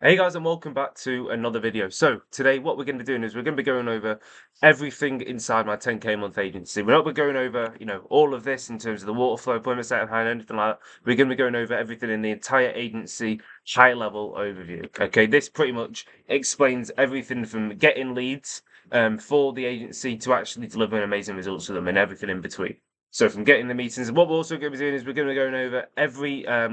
Hey guys, and welcome back to another video. So today what we're going to be doing is we're going to be going over everything inside my 10k month agency. We're not going over, all of this in terms of the water flow, appointment set high, anything like that. We're going to be going over everything in the entire agency, high level overview. Okay, this pretty much explains everything from getting leads for the agency to actually delivering amazing results for them and everything in between. So from getting the meetings, what we're also going to be doing is we're going to be going over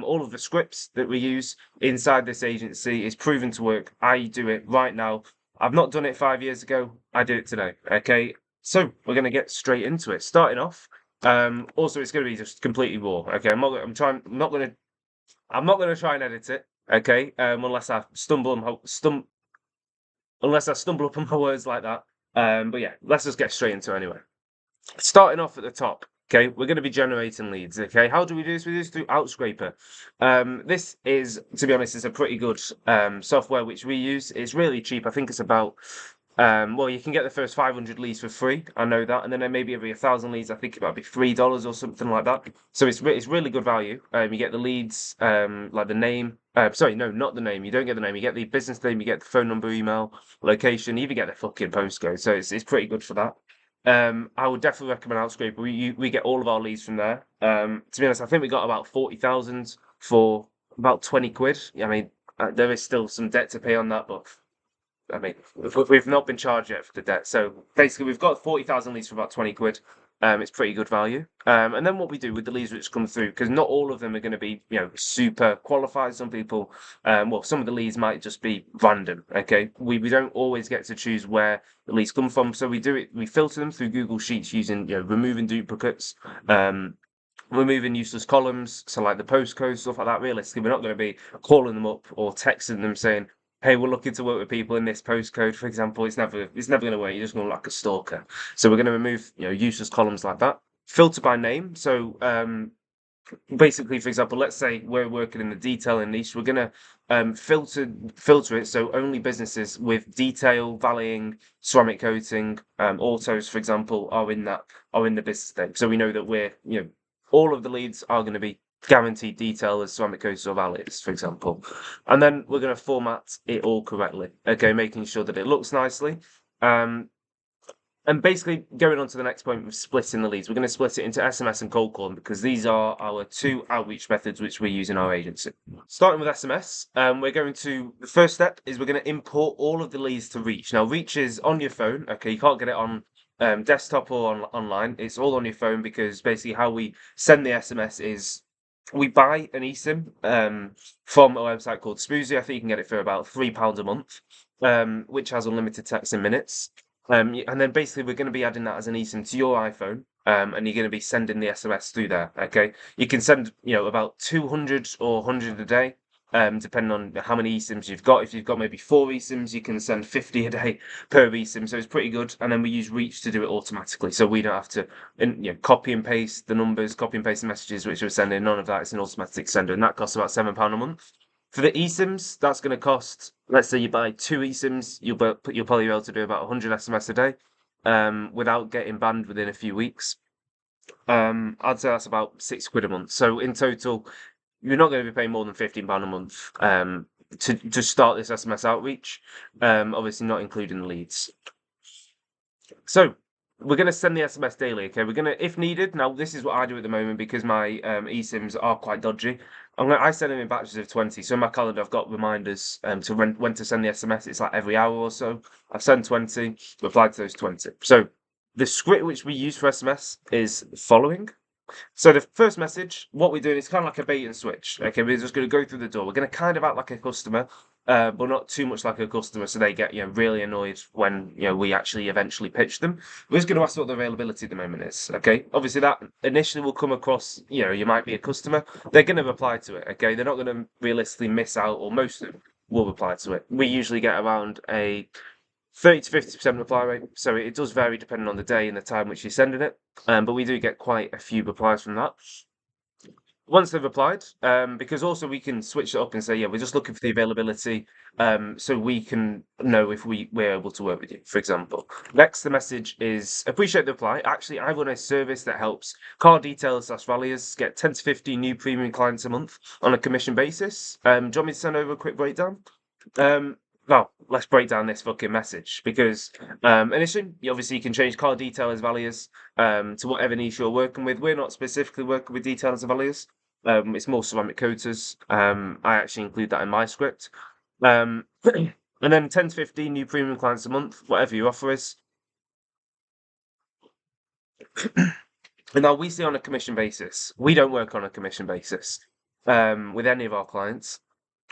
all of the scripts that we use inside this agency. Is proven to work. I do it right now. I've not done it 5 years ago. I do it today. Okay, so we're going to get straight into it. Starting off, also it's going to be just completely raw. Okay, I'm not going to try and edit it. Okay, unless I stumble up on my words like that. But yeah, let's just get straight into it anyway. Starting off at the top, okay, we're going to be generating leads. Okay, how do we do this? We do this through Outscraper. This is, to be honest, is a pretty good software which we use. It's really cheap. I think it's about well, you can get the first 500 leads for free. I know that, and then maybe every 1,000 leads, I think it might be $3 or something like that. So it's really good value. You get the leads, like the name. Sorry, no, not the name. You don't get the name. You get the business name. You get the phone number, email, location. You even get the fucking postcode. So it's pretty good for that. I would definitely recommend Outscraper. We get all of our leads from there. To be honest, I think we got about 40,000 for about 20 quid. I mean, there is still some debt to pay on that, but I mean, we've not been charged yet for the debt. So basically, we've got 40,000 leads for about 20 quid. It's pretty good value. And then what we do with the leads which come through, because not all of them are going to be, super qualified. Some people, well, some of the leads might just be random. Okay, we don't always get to choose where the leads come from. So we filter them through Google Sheets using, removing duplicates. Removing useless columns, so like the postcode stuff like that. Realistically, we're not going to be calling them up or texting them saying, "Hey, we're looking to work with people in this postcode," for example. It's never going to work. You're just going to look like a stalker. So we're going to remove useless columns like that. Filter by name. So basically, for example, let's say we're working in the detailing niche. We're going to filter it so only businesses with detail, valeting, ceramic coating, autos, for example, are in the business name. So we know that we're all of the leads are going to be guaranteed detail as ceramic coaters or valets, for example. And then we're going to format it all correctly. Okay, making sure that it looks nicely. And basically going on to the next point with splitting the leads, we're going to split it into SMS and cold calling because these are our two outreach methods which we use in our agency. Starting with SMS, the first step is we're going to import all of the leads to Reach. Now, Reach is on your phone. Okay, you can't get it on desktop or online. It's all on your phone because basically how we send the SMS is we buy an eSIM from a website called Spoozy. I think you can get it for about £3 a month, which has unlimited text and minutes. And then basically we're going to be adding that as an eSIM to your iPhone, and you're going to be sending the SMS through there. Okay, you can send about 200 or 100 a day, depending on how many eSIMs you've got. If you've got maybe 4 eSIMs, you can send 50 a day per eSIM. So it's pretty good. And then we use Reach to do it automatically, so we don't have to copy and paste the numbers, copy and paste the messages which we're sending. None of that. It's an automatic sender, and that costs about £7 a month. For the eSIMs, that's going to cost. Let's say you buy 2 eSIMs, you'll probably be able to do about 100 SMS a day, without getting banned within a few weeks. I'd say that's about £6 a month. So in total, you're not going to be paying more than £15 a month to start this SMS outreach. Obviously not including the leads. So we're going to send the SMS daily. Okay, we're going to, if needed. Now this is what I do at the moment because my eSIMs are quite dodgy. I send them in batches of 20. So in my calendar, I've got reminders to when to send the SMS. It's like every hour or so. I've sent 20, replied to those 20. So the script which we use for SMS is the following. So the first message, what we're doing is kind of like a bait and switch. Okay, we're just going to go through the door. We're going to kind of act like a customer, but not too much like a customer, so they get really annoyed when we actually eventually pitch them. We're just going to ask what the availability at the moment is. Okay, obviously that initially will come across. You might be a customer. They're going to reply to it. Okay, they're not going to realistically miss out, or most of them will reply to it. We usually get around a 30 to 50% reply rate, so it does vary depending on the day and the time which you're sending it. But we do get quite a few replies from that. Once they've replied, because also we can switch it up and say, yeah, we're just looking for the availability, so we can know if we're able to work with you, for example. Next, the message is, appreciate the reply. Actually, I run a service that helps car detailers/valuers get 10 to 15 new premium clients a month on a commission basis. Do you want me to send over a quick breakdown? Well, let's break down this fucking message because initially, obviously, you can change car detailers values to whatever niche you're working with. We're not specifically working with detailers and values. It's more ceramic coaters. I actually include that in my script. Um, and then 10 to 15 new premium clients a month, whatever your offer is. And now we see on a commission basis. We don't work on a commission basis with any of our clients.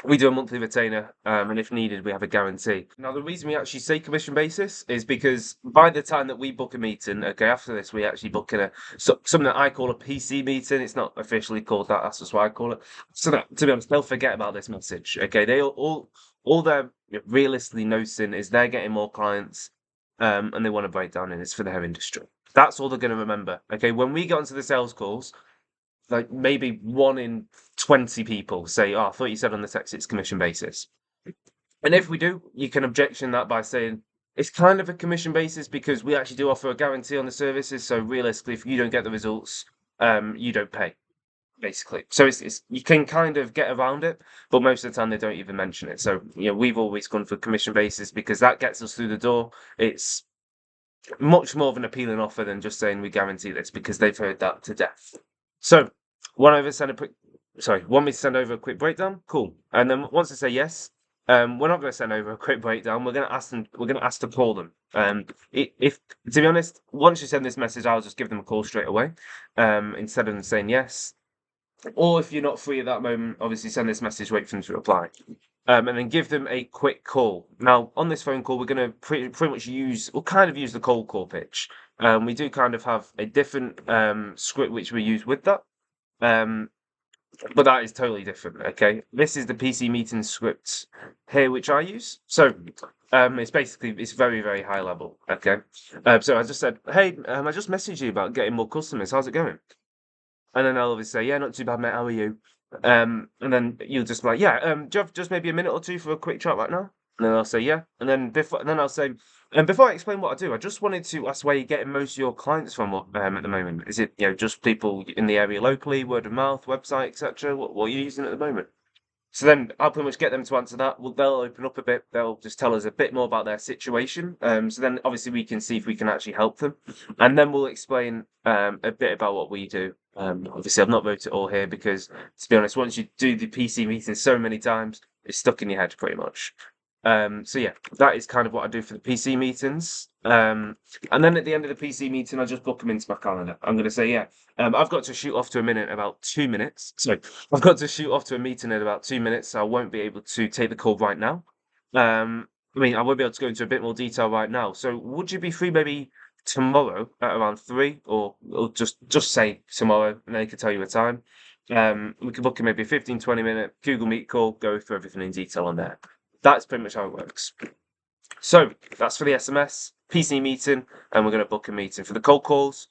We do a monthly retainer, and if needed, we have a guarantee. Now, the reason we actually say commission basis is because by the time that we book a meeting, okay, after this, we actually book in something that I call a PC meeting. It's not officially called that. That's just what I call it. So that, to be honest, they'll forget about this message. Okay, they all they're realistically noticing is they're getting more clients, and they want to break down, and it's for their industry. That's all they're going to remember. Okay, when we get onto the sales calls, like maybe 1 in 20 people say, "Oh, I thought you said on the text it's commission basis." And if we do, you can objection that by saying it's kind of a commission basis because we actually do offer a guarantee on the services. So realistically, if you don't get the results, you don't pay, basically. So it's you can kind of get around it, but most of the time they don't even mention it. So we've always gone for commission basis because that gets us through the door. It's much more of an appealing offer than just saying we guarantee this because they've heard that to death. So, want me to send over a quick breakdown? Cool. And then once they say yes, we're not going to send over a quick breakdown. We're going to ask them. We're going to ask to call them. If to be honest, once you send this message, I'll just give them a call straight away, instead of them saying yes. Or if you're not free at that moment, obviously send this message, wait for them to reply. And then give them a quick call. Now, on this phone call, we're going to pretty much we'll kind of use the cold call pitch. We do kind of have a different script which we use with that. But that is totally different, okay? This is the PC meeting script here, which I use. So it's very, very high level, okay? So I just said, hey, I just messaged you about getting more customers. How's it going? And then I'll obviously say, yeah, not too bad, mate. How are you? And then you'll just be like, yeah, do you have just maybe a minute or two for a quick chat right now? And then I'll say, yeah. And then I'll say, and before I explain what I do, I just wanted to ask where you're getting most of your clients from at the moment. Is it just people in the area locally, word of mouth, website, etc.? What are you using at the moment? So then I'll pretty much get them to answer that. Well, they'll open up a bit. They'll just tell us a bit more about their situation. So then obviously we can see if we can actually help them, and then we'll explain a bit about what we do. Obviously, I've not wrote it all here because, to be honest, once you do the PC meeting so many times, it's stuck in your head pretty much. So yeah, that is kind of what I do for the PC meetings. And then at the end of the PC meeting, I just book them into my calendar. I'm going to say, yeah, I've got to shoot off to a minute in about 2 minutes. So I've got to shoot off to a meeting in about 2 minutes, so I won't be able to take the call right now. I mean, I won't be able to go into a bit more detail right now. So would you be free maybe tomorrow at around 3, or just say tomorrow, and they can tell you a time. We can book in maybe a 15-20 minute Google Meet call, go through everything in detail on there. That's pretty much how it works. So that's for the SMS PC meeting, and we're going to book a meeting for the cold calls.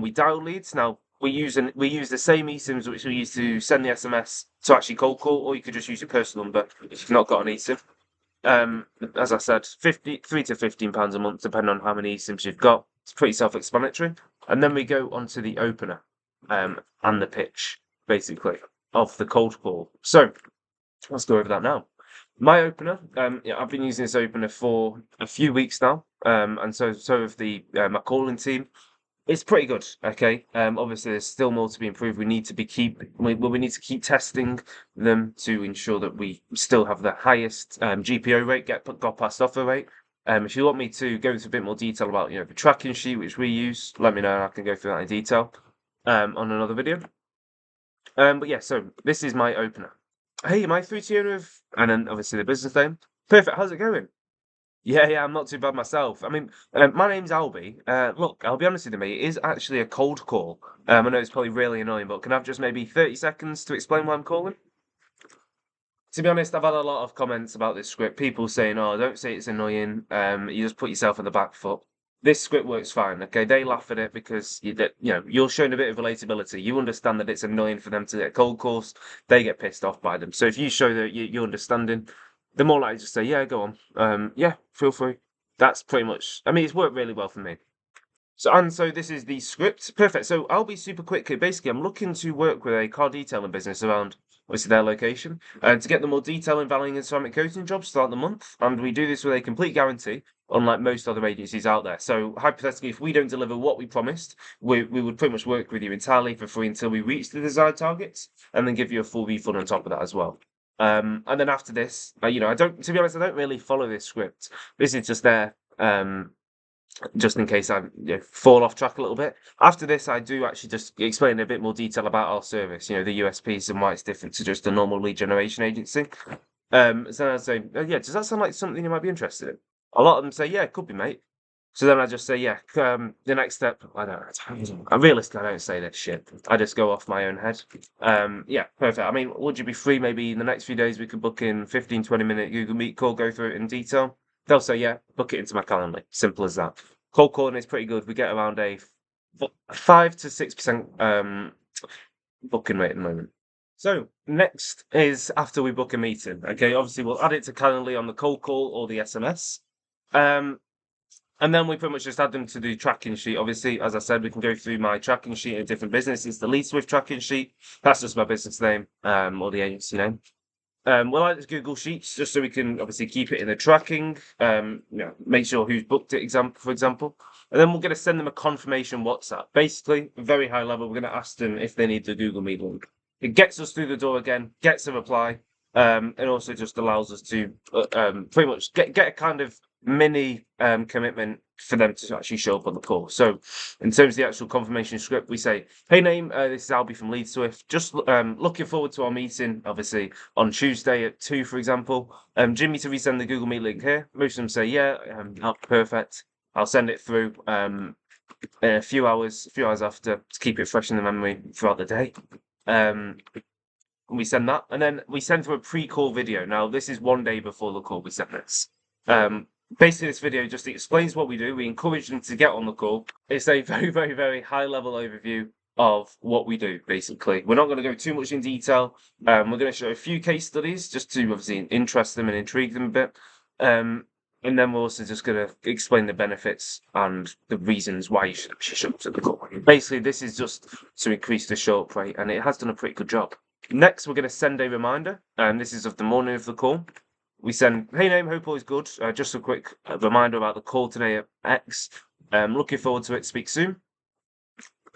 We dial leads. Now we use the same eSIMs which we use to send the SMS to actually cold call, or you could just use your personal number if you've not got an eSIM. As I said, £3 to £15 a month, depending on how many eSIMs you've got. It's pretty self-explanatory. And then we go on to the opener and the pitch, basically, of the cold call. So let's go over that now. My opener, I've been using this opener for a few weeks now, and so have my calling team. It's pretty good, okay. Obviously, there's still more to be improved. We need to keep testing them to ensure that we still have the highest GPO rate, got past offer rate. If you want me to go into a bit more detail about the tracking sheet which we use, let me know and I can go through that in detail on another video. But yeah, so this is my opener. Hey, am I through to you of, and then obviously the business name. Perfect. How's it going? Yeah, I'm not too bad myself. I mean, my name's Albie. Look, I'll be honest with you, mate. It is actually a cold call. I know it's probably really annoying, but can I have just maybe 30 seconds to explain why I'm calling? To be honest, I've had a lot of comments about this script. People saying, "Oh, don't say it's annoying. You just put yourself on the back foot." This script works fine. Okay, they laugh at it because you're showing a bit of relatability. You understand that it's annoying for them to get cold calls. They get pissed off by them. So if you show that you're understanding, the more likely to say, "Yeah, go on. Yeah, feel free." That's pretty much. I mean, it's worked really well for me. So this is the script. Perfect. So I'll be super quick here. Basically, I'm looking to work with a car detailing business around obviously their location, to get the more detailed and valuing and ceramic coating jobs throughout the month. And we do this with a complete guarantee, unlike most other agencies out there. So hypothetically, if we don't deliver what we promised, we would pretty much work with you entirely for free until we reach the desired targets, and then give you a full refund on top of that as well. And then after this, I don't, to be honest, I don't really follow this script. This is just there, just in case I fall off track a little bit. After this, I do actually just explain in a bit more detail about our service, the USPs and why it's different to just a normal lead generation agency. So I say, yeah, does that sound like something you might be interested in? A lot of them say, yeah, it could be, mate. So then I just say, yeah, the next step, I'm realistic, I don't say this shit. I just go off my own head. Yeah, perfect. I mean, would you be free maybe in the next few days we could book in 15, 20-minute Google Meet call, go through it in detail? They'll say, yeah, book it into my calendar. Simple as that. Cold calling is pretty good. We get around a 5 to 6% booking rate at the moment. So next is after we book a meeting. Okay, obviously we'll add it to Calendly on the cold call or the SMS. And then we pretty much just add them to the tracking sheet. Obviously, as I said, we can go through my tracking sheet in different businesses. The Lead Swift tracking sheet, that's just my business name, or the agency name. We'll add it to Google Sheets just so we can obviously keep it in the tracking, make sure who's booked it, for example. And then we're going to send them a confirmation WhatsApp. Basically, very high level, we're going to ask them if they need the Google Meet link. It gets us through the door again, gets a reply, and also just allows us to pretty much get a kind of mini commitment for them to actually show up on the call. So in terms of the actual confirmation script, we say, hey name, this is Albie from Lead Swift. Just looking forward to our meeting, obviously, on Tuesday at 2, for example. Jimmy to resend the Google Meet link here. Most of them say, yeah, perfect. I'll send it through in a few hours after to keep it fresh in the memory throughout the day. We send that, and then we send through a pre-call video. Now, this is one day before the call we send this. Basically, this video just explains what we do. We encourage them to get on the call. It's a very, very, very high-level overview of what we do, basically. We're not going to go too much in detail. We're going to show a few case studies just to obviously interest them and intrigue them a bit. And then we're also just going to explain the benefits and the reasons why you should show up to the call. Basically, this is just to increase the show-up rate, and it has done a pretty good job. Next, we're going to send a reminder, and this is of the morning of the call. We send, hey name, hope all is good. Just a quick reminder about the call today at X. Looking forward to it. Speak soon.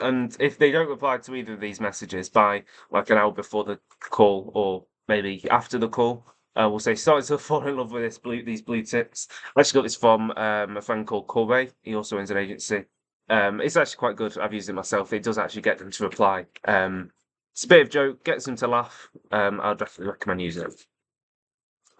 And if they don't reply to either of these messages by like an hour before the call or maybe after the call, we'll say, starting to fall in love with these blue tips. I actually got this from a friend called Corey. He also owns an agency. It's actually quite good. I've used it myself. It does actually get them to reply. It's a bit of a joke, gets them to laugh. I'll definitely recommend using it.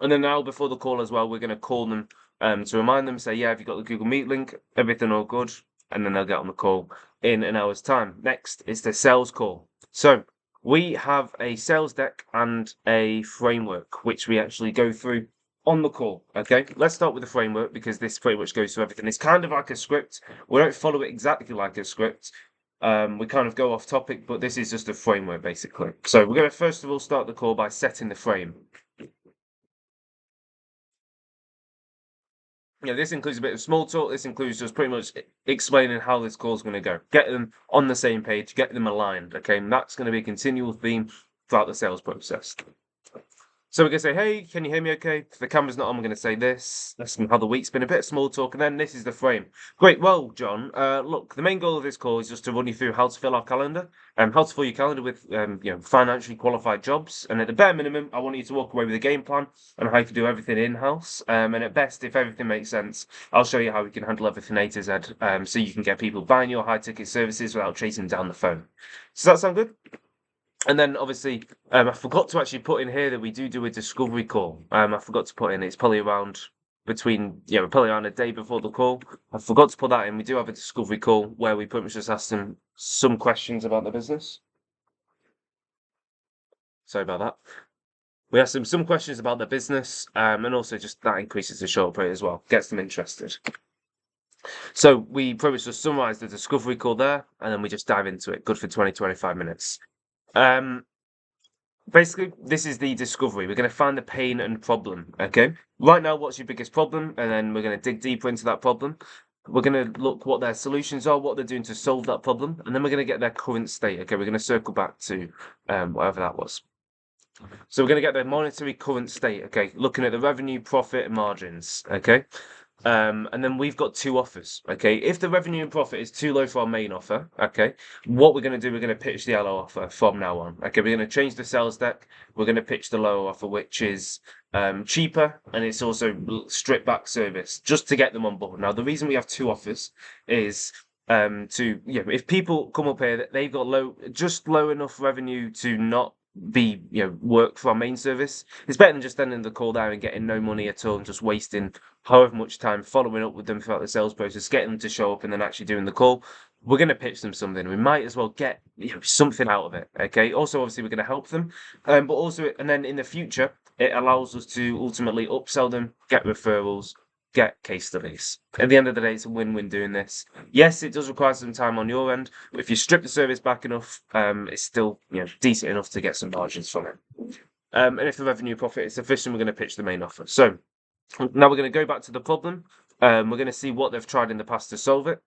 And then now, before the call as well, we're going to call them to remind them, say, yeah, have you got the Google Meet link? Everything all good? And then they'll get on the call in an hour's time. Next is the sales call. So we have a sales deck and a framework, which we actually go through on the call. Okay, let's start with the framework because this pretty much goes through everything. It's kind of like a script. We don't follow it exactly like a script. We kind of go off topic, but this is just a framework, basically. So we're going to first of all start the call by setting the frame. This includes a bit of small talk. This includes just pretty much explaining how this call is going to go. Get them on the same page, get them aligned, okay? And that's going to be a continual theme throughout the sales process. So we're going to say, hey, can you hear me okay? If the camera's not on, we're going to say this. That's how the week's been, a bit of small talk, and then this is the frame. Great, well, John, look, the main goal of this call is just to run you through how to fill our calendar, how to fill your calendar with financially qualified jobs, and at the bare minimum, I want you to walk away with a game plan on how you can do everything in-house, and at best, if everything makes sense, I'll show you how we can handle everything A to Z, so you can get people buying your high-ticket services without chasing down the phone. Does that sound good? And then obviously, I forgot to actually put in here that we do a discovery call. I forgot to put in, it's probably around probably around a day before the call. I forgot to put that in. We do have a discovery call where we pretty much just ask them some questions about the business. Sorry about that. We ask them some questions about their business, and also just that increases the show up rate as well, gets them interested. So we pretty much just summarize the discovery call there, and then we just dive into it. Good for 20-25 minutes. Basically, this is the discovery. We're going to find the pain and problem, okay? Right now, what's your biggest problem? And then we're going to dig deeper into that problem. We're going to look what their solutions are, what they're doing to solve that problem, and then we're going to get their current state, okay? We're going to circle back to whatever that was. So we're going to get the monetary current state, okay, looking at the revenue, profit, and margins, okay. And then we've got two offers, okay. If the revenue and profit is too low for our main offer, okay, what we're going to do, we're going to pitch the yellow offer from now on, okay. We're going to change the sales deck. We're going to pitch the lower offer, which is cheaper, and it's also stripped back service, just to get them on board. Now, the reason we have two offers is if people come up here that they've got low enough revenue to not be work for our main service, it's better than just ending the call there and getting no money at all and just wasting however much time following up with them throughout the sales process, getting them to show up and then actually doing the call. We're going to pitch them something. We might as well get something out of it. Okay. Also, obviously, we're going to help them, but also, and then in the future, it allows us to ultimately upsell them, get referrals, get case studies. At the end of the day, it's a win-win doing this. Yes, it does require some time on your end, but if you strip the service back enough, it's still decent enough to get some margins from it. And if the revenue profit is sufficient, we're going to pitch the main offer. So now we're going to go back to the problem. We're going to see what they've tried in the past to solve it.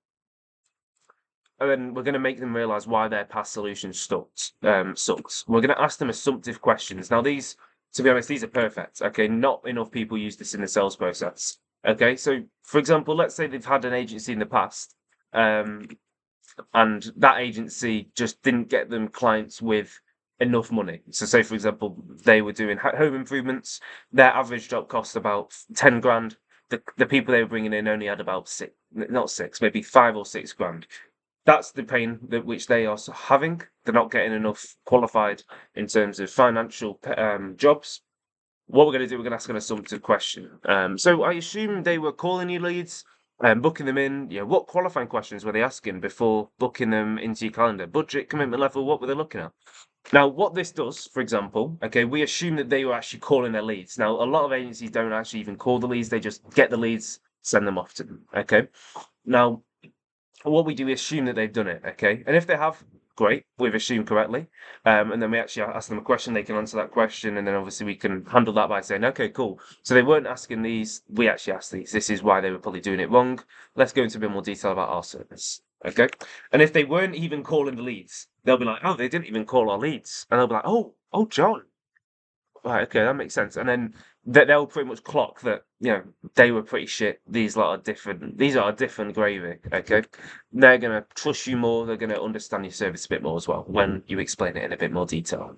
And then we're going to make them realise why their past solution sucks. We're going to ask them assumptive questions. Now, these, to be honest, these are perfect. Okay, not enough people use this in the sales process. Okay, so for example, let's say they've had an agency in the past, and that agency just didn't get them clients with enough money. So say, for example, they were doing home improvements. Their average job cost about 10 grand. The people they were bringing in only had about maybe 5 or 6 grand. That's the pain which they are having. They're not getting enough qualified in terms of financial jobs. What we're going to do, we're going to ask an assumptive question. So I assume they were calling you leads, booking them in. What qualifying questions were they asking before booking them into your calendar? Budget, commitment level, what were they looking at? Now, what this does, for example, okay, we assume that they were actually calling their leads. Now, a lot of agencies don't actually even call the leads. They just get the leads, send them off to them, okay? Now, what we do, we assume that they've done it, okay? And if they have, great, we've assumed correctly. And then we actually ask them a question, they can answer that question, and then obviously we can handle that by saying, okay, cool. So they weren't asking these, we actually asked these. This is why they were probably doing it wrong. Let's go into a bit more detail about our service, okay? And if they weren't even calling the leads, they'll be like, oh, they didn't even call our leads. And they'll be like, oh, John. Right, okay, that makes sense. And then they'll pretty much clock that, they were pretty shit. These are a different gravy, okay? They're going to trust you more. They're going to understand your service a bit more as well when you explain it in a bit more detail.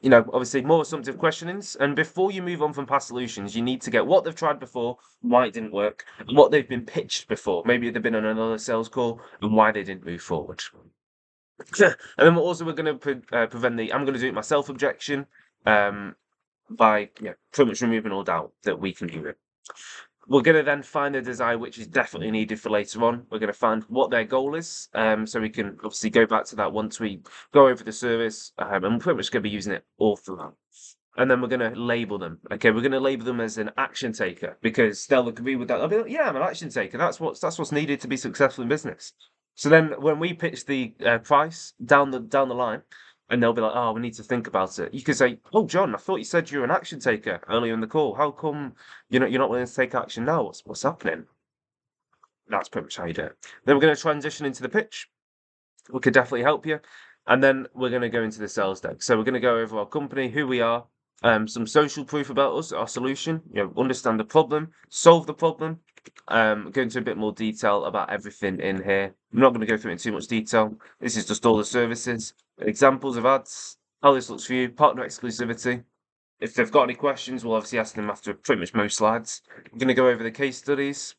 Obviously more assumptive questionings. And before you move on from past solutions, you need to get what they've tried before, why it didn't work, and what they've been pitched before. Maybe they've been on another sales call and why they didn't move forward. And then we're going to prevent the I'm going to do it myself objection by pretty much removing all doubt that we can do it. We're going to then find a desire which is definitely needed for later on. We're going to find what their goal is, so we can obviously go back to that once we go over the service, and we're pretty much going to be using it all throughout. And then we're going to label them. Okay, we're going to label them as an action taker because they'll agree with that. They'll be like, yeah, I'm an action taker. That's what's needed to be successful in business. So then when we pitch the price down the line, and they'll be like, oh, we need to think about it. You could say, oh, John, I thought you said you were an action taker earlier in the call. How come you're not willing to take action now? What's happening? That's pretty much how you do it. Then we're going to transition into the pitch. We could definitely help you. And then we're going to go into the sales deck. So we're going to go over our company, who we are, some social proof about us, our solution, understand the problem, solve the problem, go into a bit more detail about everything in here. I'm not going to go through it in too much detail. This is just all the services, examples of ads, how this looks for you, partner exclusivity. If they've got any questions, we'll obviously ask them after pretty much most slides. We're going to go over the case studies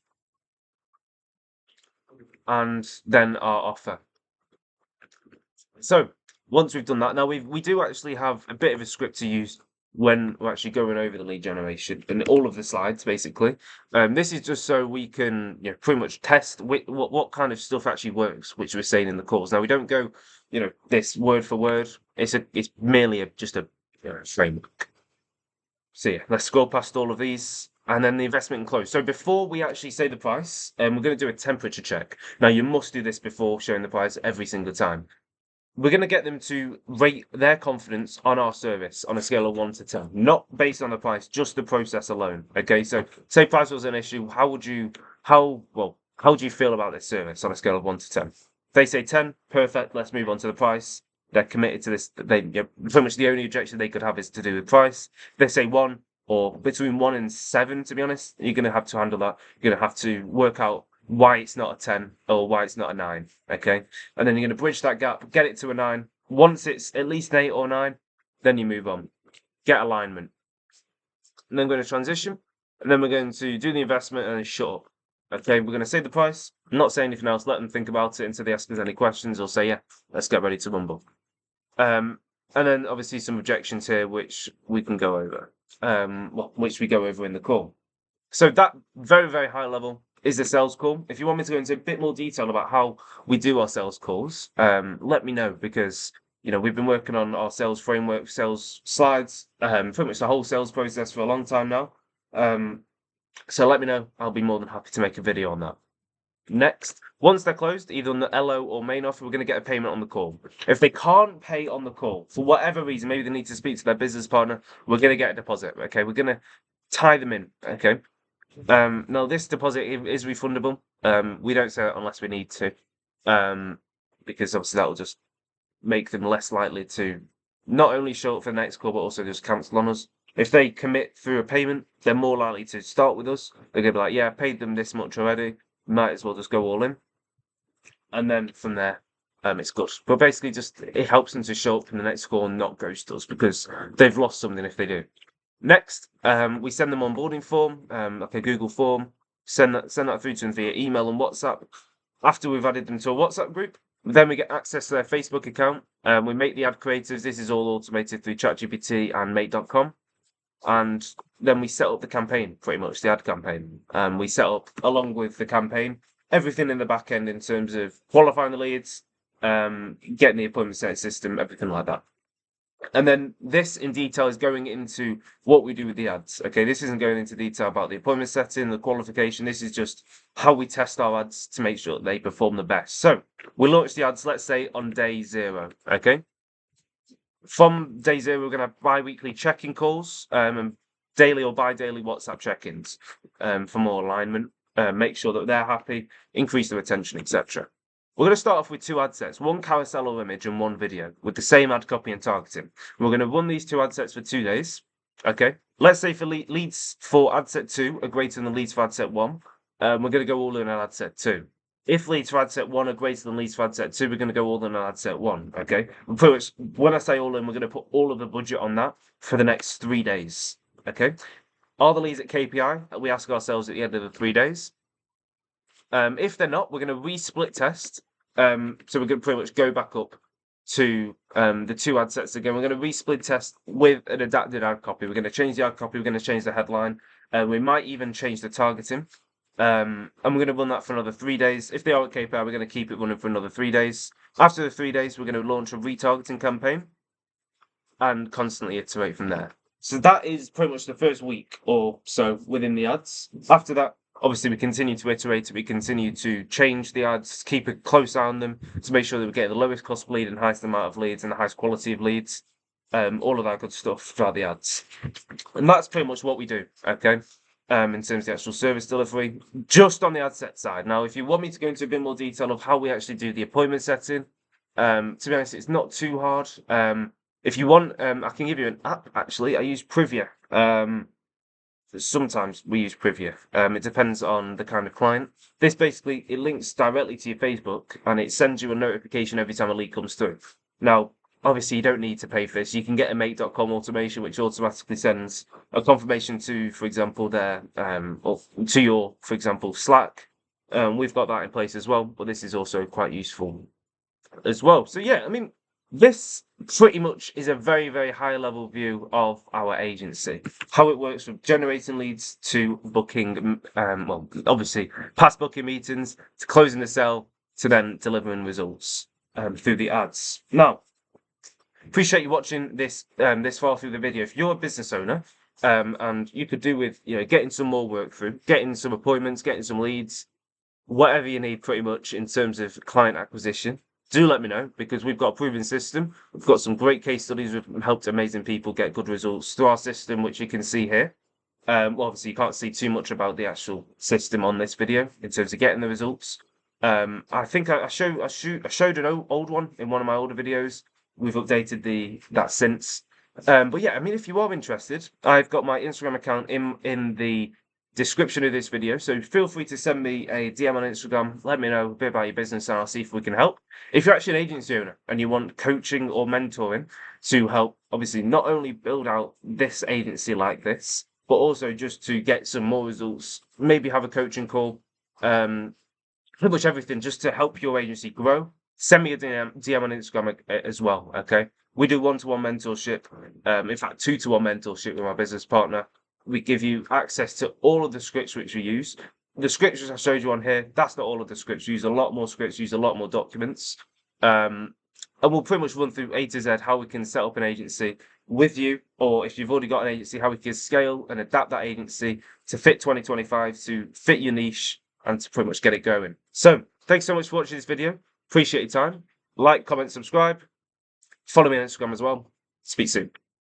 and then our offer. So once we've done that, now we do actually have a bit of a script to use when we're actually going over the lead generation and all of the slides, basically. This is just so we can pretty much test what kind of stuff actually works, which we're saying in the calls. Now we don't go this word for word. It's merely just a framework. So yeah, let's scroll past all of these. And then the investment and close. So before we actually say the price, we're going to do a temperature check. Now you must do this before showing the price every single time. We're going to get them to rate their confidence on our service on a scale of 1 to 10, not based on the price, just the process alone. Okay, so say price was an issue, how would you feel about this service on a scale of 1 to 10? If they say 10, perfect, let's move on to the price. they're committed to this. They pretty much the only objection they could have is to do with price. If they say 1 or between 1 and 7, to be honest, you're going to have to handle that. You're going to have to work out why it's not a 10 or why it's not a 9. Okay, and then you're going to bridge that gap, get it to a 9. Once it's at least an 8 or 9, then you move on, get alignment, and then we're going to transition, and then we're going to do the investment and then shut up. Okay, we're going to say the price, not say anything else, let them think about it until they ask us any questions or say, yeah, let's get ready to rumble. And then obviously some objections here, which we can go over, which we go over in the call. So that very, very high level is the sales call. If you want me to go into a bit more detail about how we do our sales calls, let me know, because we've been working on our sales framework, sales slides, pretty much the whole sales process for a long time now. So let me know. I'll be more than happy to make a video on that. Next, once they're closed, either on the LO or main offer, we're going to get a payment on the call. If they can't pay on the call, for whatever reason, maybe they need to speak to their business partner, we're going to get a deposit, okay? We're going to tie them in, okay? Now, this deposit is refundable. We don't say that unless we need to, because obviously that will just make them less likely to not only show up for the next call, but also just cancel on us. If they commit through a payment, they're more likely to start with us. They're going to be like, yeah, I paid them this much already. Might as well just go all in. And then from there, it's good. But basically, just it helps them to show up in the next call and not ghost us, because they've lost something if they do. Next, we send them onboarding form, like a Google form. Send that through to them via email and WhatsApp. After we've added them to a WhatsApp group, then we get access to their Facebook account. We make the ad creatives. This is all automated through ChatGPT and Mate.com. And then we set up the campaign, pretty much, the ad campaign. We set up, along with the campaign, everything in the back end in terms of qualifying the leads, getting the appointment setting system, everything like that. And then this in detail is going into what we do with the ads. Okay, this isn't going into detail about the appointment setting, the qualification. This is just how we test our ads to make sure they perform the best. So we launch the ads, let's say, on day 0. Okay. From day 0, we're going to have bi-weekly check-in calls, and daily or bi-daily WhatsApp check-ins for more alignment. Make sure that they're happy, increase the retention, etc. We're going to start off with 2 ad sets, 1 carousel or image and 1 video, with the same ad copy and targeting. We're going to run these 2 ad sets for 2 days. Okay. Let's say for leads for ad set 2 are greater than leads for ad set 1. We're going to go all in on ad set 2. If leads for ad set 1 are greater than leads for ad set 2, we're going to go all in on ad set 1, okay? When I say all in, we're going to put all of the budget on that for the next 3 days, okay? Are the leads at KPI? We ask ourselves at the end of the 3 days. If they're not, we're going to resplit test. So we're going to pretty much go back up to the 2 ad sets again. We're going to resplit test with an adapted ad copy. We're going to change the ad copy. We're going to change the headline. We might even change the targeting. And we're going to run that for another 3 days. If they are at KPI, we're going to keep it running for another 3 days. After the 3 days, we're going to launch a retargeting campaign and constantly iterate from there. So that is pretty much the first week or so within the ads. After that, obviously, we continue to iterate. We continue to change the ads, keep a close eye on them to make sure that we get the lowest cost lead and highest amount of leads and the highest quality of leads. All of that good stuff throughout the ads. And that's pretty much what we do, okay? In terms of the actual service delivery, just on the ad set side. Now, if you want me to go into a bit more detail of how we actually do the appointment setting, to be honest, it's not too hard. If you want, I can give you an app, actually. I use Privia. Sometimes we use Privia. It depends on the kind of client. This basically, it links directly to your Facebook, and it sends you a notification every time a lead comes through. Now, obviously, you don't need to pay for this. You can get a Mate.com automation, which automatically sends a confirmation to, for example, or to your, for example, Slack. We've got that in place as well, but this is also quite useful as well. So yeah, I mean, this pretty much is a very, very high level view of our agency, how it works from generating leads to booking, obviously past booking meetings, to closing the sale, to then delivering results through the ads. Now, appreciate you watching this far through the video. If you're a business owner and you could do with getting some more work through, getting some appointments, getting some leads, whatever you need pretty much in terms of client acquisition, do let me know, because we've got a proven system. We've got some great case studies. We've helped amazing people get good results through our system, which you can see here. Obviously, you can't see too much about the actual system on this video in terms of getting the results. I think I showed an old one in one of my older videos, we've updated that since. But yeah, I mean, if you are interested, I've got my Instagram account in the description of this video, so feel free to send me a DM on Instagram. Let me know a bit about your business, and I'll see if we can help. If you're actually an agency owner and you want coaching or mentoring to help, obviously, not only build out this agency like this, but also just to get some more results, maybe have a coaching call, pretty much everything, just to help your agency grow. Send me a DM on Instagram as well, okay? We do one-to-one mentorship, in fact, two-to-one mentorship with my business partner. We give you access to all of the scripts which we use. The scripts which I showed you on here, that's not all of the scripts. We use a lot more scripts, use a lot more documents. And we'll pretty much run through A to Z how we can set up an agency with you, or if you've already got an agency, how we can scale and adapt that agency to fit 2025, to fit your niche, and to pretty much get it going. So, thanks so much for watching this video. Appreciate your time. Like, comment, subscribe. Follow me on Instagram as well. Speak soon.